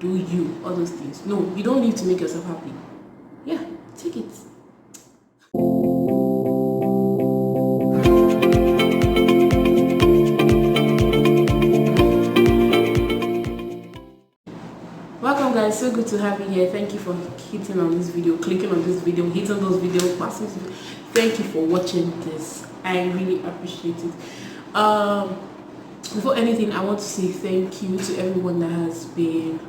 do you, all those things. No, you don't live to make yourself happy. Yeah, take it. Welcome guys, so good to have you here. Thank you for hitting on this video, clicking on this video, hitting those videos, passing. Thank you for watching this. I really appreciate it. Before anything, I want to say thank you to everyone that has been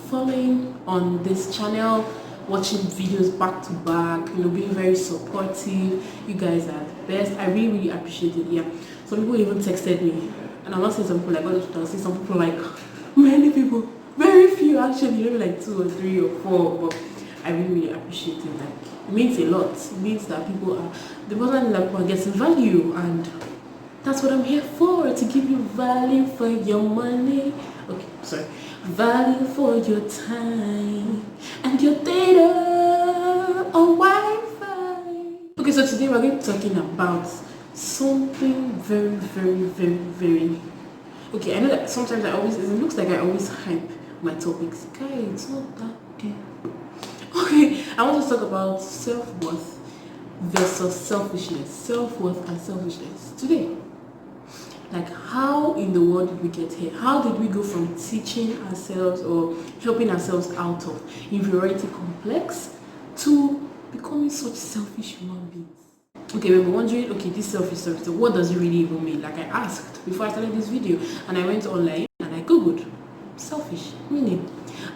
following on this channel, watching videos back to back, being very supportive. You guys are the best. I really appreciate it. Yeah, some people even texted me, and I'm not saying some people like God, I'll say some people like many people, very few actually, maybe like 2 or 3 or 4, but I really appreciate it. Like, it means a lot. It means that people are, the person that people are getting value, and that's what I'm here for, to give you value for your money. Okay, sorry. Value for your time and your data on Wi-Fi. Okay, so today we're going to be talking about something very okay. I know that sometimes it looks like I always hype my topics. Guys, it's not that deep. Okay, I want to talk about self-worth versus selfishness. Self-worth and selfishness today. Like, how in the world did we get here? How did we go from teaching ourselves or helping ourselves out of inferiority complex to becoming such selfish human beings? Okay, we were wondering, okay, this selfish, so what does it really even mean? Like, I asked before I started this video, and I went online and I googled selfish meaning,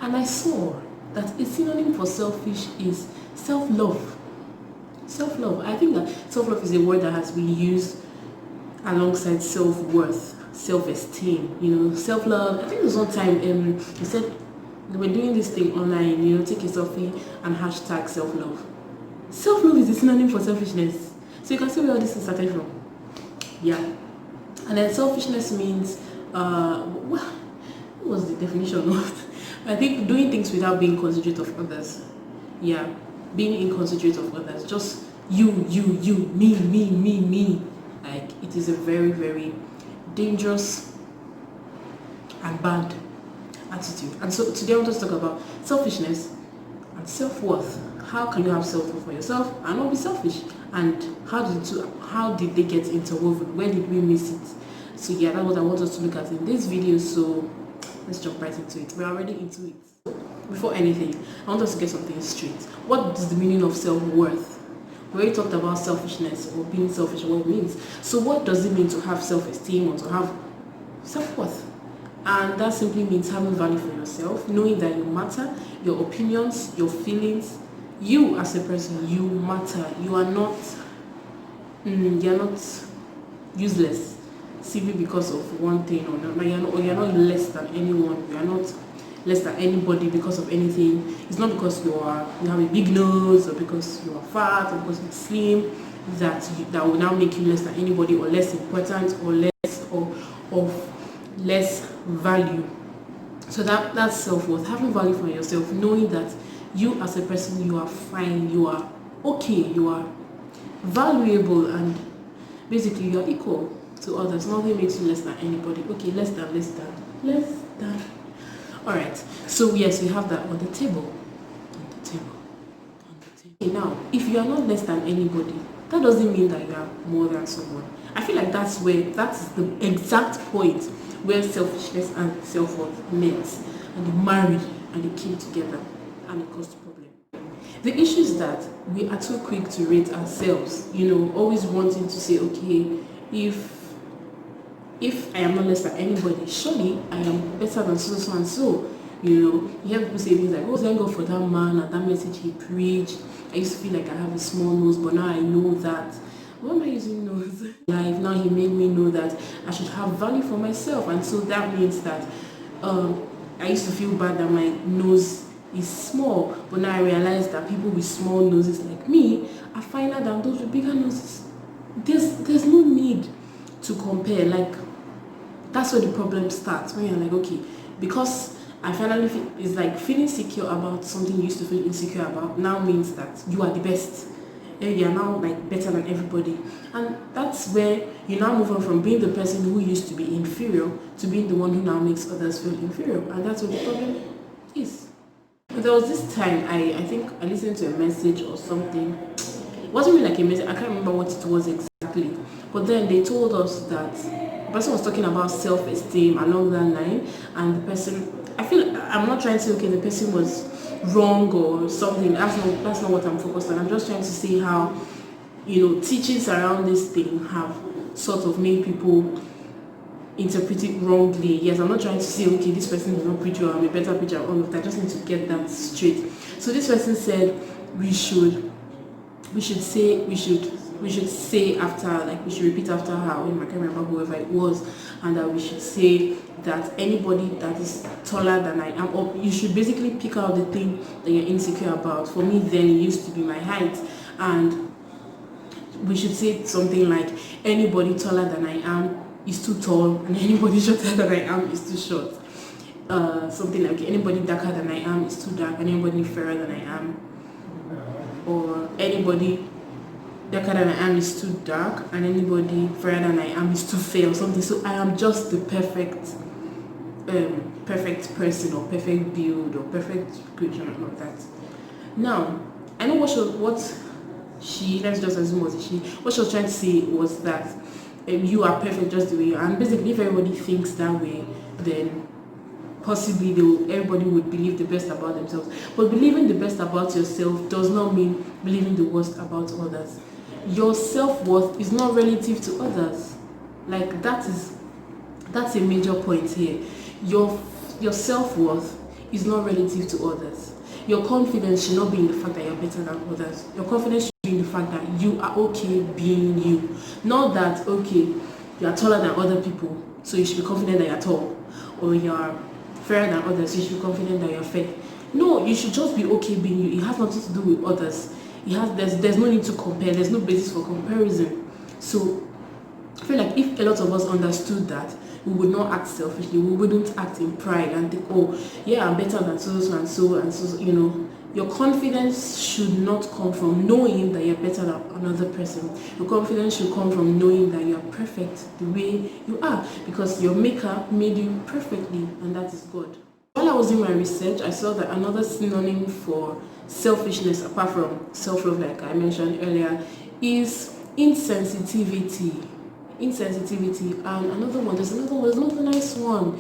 and I saw that a synonym for selfish is self-love. Self-love. I think that self-love is a word that has been used alongside self-worth, self-esteem, self-love. I think there was one time they said they were doing this thing online, take a selfie and hashtag self-love. Self-love is a synonym for selfishness. So you can see where all this is started from. Yeah. And then selfishness means what was the definition of? I think doing things without being considerate of others. Yeah. Being inconsiderate of others. Just you, me. Like, it is a very dangerous and bad attitude. And so today I want to talk about selfishness and self-worth. How can you have self-worth for yourself and not be selfish? And how did they get interwoven? Where did we miss it? So yeah, that's what I want us to look at in this video. So let's jump right into it. We're already into it. Before anything, I want us to get something straight. What is the meaning of self-worth? We already talked about selfishness or being selfish, what it means. So what does it mean to have self-esteem or to have self-worth? And that simply means having value for yourself, knowing that you matter, your opinions, your feelings, you as a person, you matter. You are not useless simply because of one thing or another. You're not less than anyone. You are not less than anybody because of anything. It's not because you have a big nose or because you are fat or because you're slim that will now make you less than anybody or less important or less of less value. So that's self-worth, having value for yourself, knowing that you as a person, you are fine, you are okay, you are valuable, and basically you are equal to others. Nothing makes you less than anybody. Okay, less than. Alright, so yes, we have that on the table. Okay, now, if you are not less than anybody, that doesn't mean that you are more than someone. I feel like that's the exact point where selfishness and self-worth met, and they married, and they came together, and it caused a problem. The issue is that we are too quick to rate ourselves, always wanting to say, okay, if I am not less than anybody, surely I am better than so and so. You hear people say things like, oh, thank God for that man and that message he preached. I used to feel like I have a small nose, but now I know that. What am I using nose? Life, now he made me know that I should have value for myself. And so that means that I used to feel bad that my nose is small, but now I realize that people with small noses like me are finer than those with bigger noses. There's no need to compare. Like, that's where the problem starts, when you're like, okay, because I finally feel, it's like feeling secure about something you used to feel insecure about now means that you are the best. You are now like better than everybody, and that's where you now move on from being the person who used to be inferior to being the one who now makes others feel inferior, and that's what the problem is. there was this time I think I listened to a message or something. It wasn't really like a message. I can't remember what it was exactly. But then they told us that the person was talking about self-esteem along that line, and the person, I feel I'm not trying to say okay the person was wrong or something. That's not what I'm focused on. I'm just trying to see how teachings around this thing have sort of made people interpret it wrongly. Yes, I'm not trying to say okay this person is not preacher, I'm a better preacher, all of that. I just need to get that straight. So this person said we should say after, like we should repeat after her, or I can't remember whoever it was, and that we should say that anybody that is taller than I am, or you should basically pick out the thing that you're insecure about. For me then it used to be my height, and we should say something like anybody taller than I am is too tall, and anybody shorter than I am is too short. Something like anybody darker than I am is too dark, and anybody fairer than I am, or anybody darker than I am is too dark, and anybody fairer than I am is too fair, or something. So I am just the perfect person, or perfect build, or perfect creation, and all of that. Now, I know what she, let's just assume was she, what she was trying to say was that you are perfect just the way you are. And basically, if everybody thinks that way, then possibly everybody would believe the best about themselves. But believing the best about yourself does not mean believing the worst about others. Your self-worth is not relative to others. Like that's a major point here. Your self-worth is not relative to others. Your confidence should not be in the fact that you're better than others. Your confidence should be in the fact that you are okay being you. Not that, okay, you are taller than other people, so you should be confident that you're tall. Or you are fairer than others, so you should be confident that you're fair. No, you should just be okay being you. It has nothing to do with others. There's no need to compare. There's no basis for comparison. So I feel like if a lot of us understood that, we would not act selfishly. We wouldn't act in pride and think, oh, yeah, I'm better than so and so and so. Your confidence should not come from knowing that you're better than another person. Your confidence should come from knowing that you're perfect the way you are, because your maker made you perfectly, and that is God. While I was doing my research, I saw that another synonym for selfishness, apart from self-love, like I mentioned earlier, is insensitivity. And another one, there's another nice one.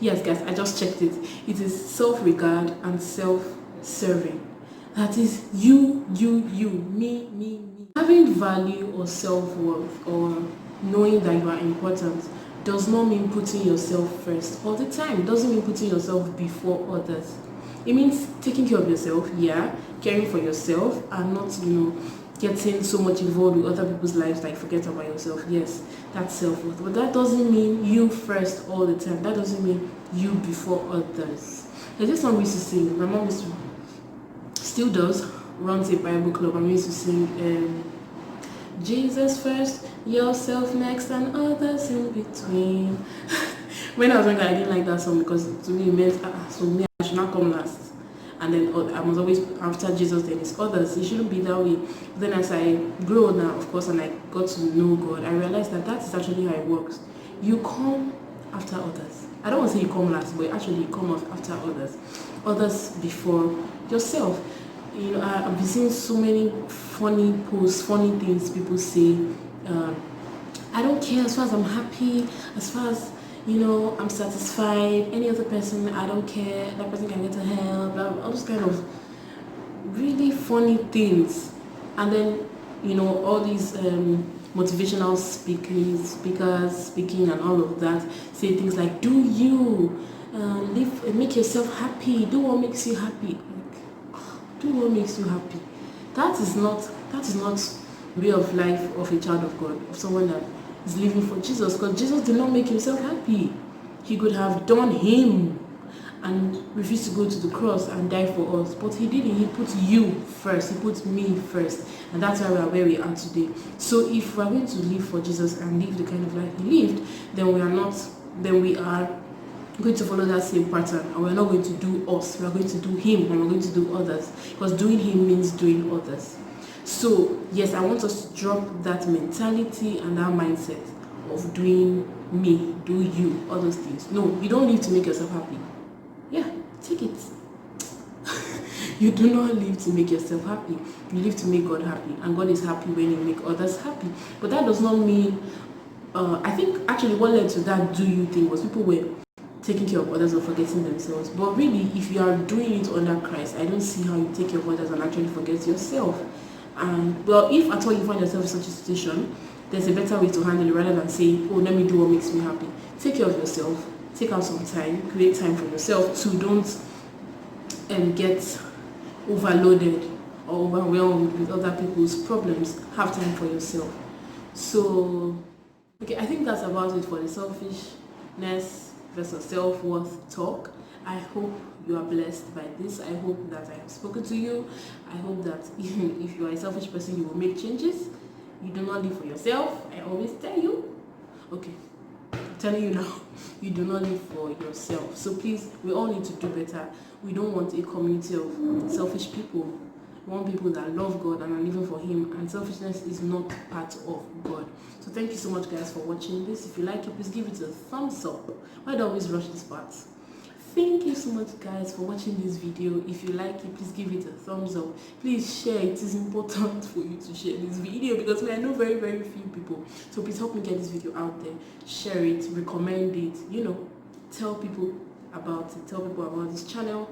Yes, guys, I just checked it. It is self-regard and self-serving. That is you, me. Having value or self-worth, or knowing that you are important, does not mean putting yourself first all the time. It doesn't mean putting yourself before others. It means taking care of yourself, yeah, caring for yourself, and not, getting so much involved with other people's lives, like forget about yourself. Yes, that's self-worth. But that doesn't mean you first all the time. That doesn't mean you before others. There's this song we used to sing. My mom still does, runs a Bible club, and we used to sing Jesus first, yourself next, and others in between. When I was younger, I didn't like that song because to me it meant, so me, I should not come last. And then I was always after Jesus, then it's others. It shouldn't be that way. But then as I grew now, of course, and I got to know God, I realized that is actually how it works. You come after others. I don't want to say you come last, but actually you come after others. Others before yourself. I've been seeing so many funny posts, funny things people say. I don't care as far as I'm happy, as far as I'm satisfied. Any other person, I don't care. That person can get to hell. All those kind of really funny things. And then, all these motivational speakers speaking and all of that say things like, do you live, make yourself happy. Do what makes you happy. Do what makes you happy. That is not way of life of a child of God, of someone that is living for Jesus, because Jesus did not make himself happy. He could have done him and refused to go to the cross and die for us, but he didn't. He put you first. He put me first, and that's why we are where we are today. So if we are going to live for Jesus and live the kind of life he lived, then we are going to follow that same pattern, and we're not going to do us. We are going to do him, and we're going to do others, because doing him means doing others. So yes, I want us to drop that mentality and that mindset of doing me, do you, all those things. No, you don't live to make yourself happy. Yeah, take it. You do not live to make yourself happy. You live to make God happy, and God is happy when you make others happy. But that does not mean. I think actually what led to that do you thing was people were taking care of others or forgetting themselves. But really, if you are doing it under Christ, I don't see how you take care of others and actually forget yourself. And well, if at all you find yourself in such a situation, there's a better way to handle it rather than saying, "Oh, let me do what makes me happy." Take care of yourself. Take out some time. Create time for yourself too. Don't get overloaded or overwhelmed with other people's problems. Have time for yourself. So, okay, I think that's about it for the selfishness versus self-worth talk. I hope you are blessed by this. I hope that I have spoken to you. I hope that if you are a selfish person, you will make changes. You do not live for yourself. I always tell you. Okay, I'm telling you now, you do not live for yourself. So please, we all need to do better. We don't want a community of selfish people. We want people that love God and are living for Him, and selfishness is not part of God. So thank you so much, guys, for watching this. If you like it, please give it a thumbs up. Why do I always rush this part? Thank you so much, guys, for watching this video. If you like it, please give it a thumbs up. Please share. It is important for you to share this video because I know very, very few people. So please help me get this video out there. Share it, recommend it, tell people about it. Tell people about this channel.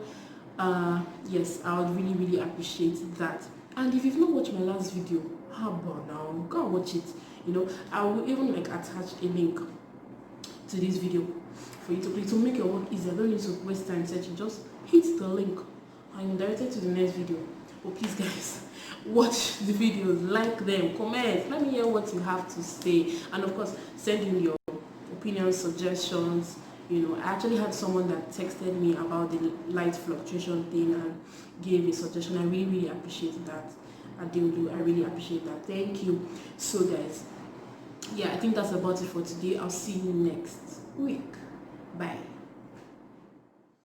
Yes, I would really, really appreciate that. And if you've not watched my last video, how about now? Go and watch it. I will even attach a link to this video for you to click to make your work easier. Don't need to waste time searching. Just hit the link and you're directed to the next video. But please, guys, watch the videos, like them, comment. Let me hear what you have to say, and of course, send in your opinions, suggestions. I actually had someone that texted me about the light fluctuation thing and gave a suggestion. I really, really appreciate that. I really appreciate that. Thank you. So, guys, yeah, I think that's about it for today. I'll see you next week. Bye.